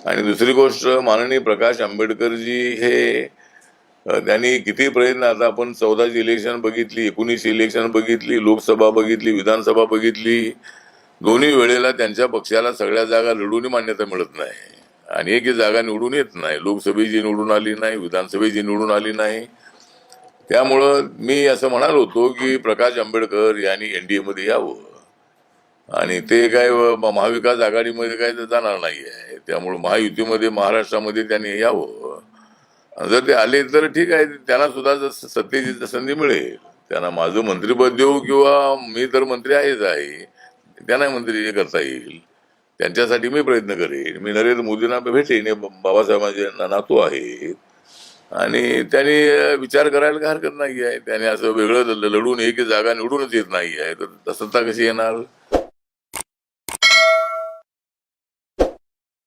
आणि दुसरी गोष्ट, माननीय प्रकाश आंबेडकरजी हे त्यांनी किती प्रयत्न, आता आपण 14ची इलेक्शन बघितली, 19 इलेक्शन बघितली, लोकसभा बघितली, विधानसभा बघितली, दोन्ही वेळेला त्यांच्या पक्षाला सगळ्या जागा लढूनही मान्यता मिळत नाही आणि एकही जागा निवडून येत नाही. लोकसभेची निवडून आली नाही, विधानसभेची निवडून आली नाही. त्यामुळं मी असं म्हणालो होतो की प्रकाश आंबेडकर यांनी एनडीए मध्ये यावं आणि ते काय महाविकास आघाडीमध्ये काय जाणार नाही आहे. त्यामुळे महायुतीमध्ये महाराष्ट्रामध्ये त्यांनी यावं. जर ते आले तर ठीक आहे, त्यांना सुद्धा सत्तेची संधी मिळेल. त्यांना माझं मंत्रिपद देऊ किंवा मी तर मंत्री आहेच आहे, त्यांना मंत्री हे करता येईल. त्यांच्यासाठी मी प्रयत्न करेन. मी नरेंद्र मोदींना भेटेन, हे बाबासाहेबांचे नातू आहेत आणि त्यांनी विचार करायला काय हरकत नाही आहे. त्याने असं वेगळं लढून एक जागा निवडूनच येत नाही आहे, तर सत्ता कशी येणार.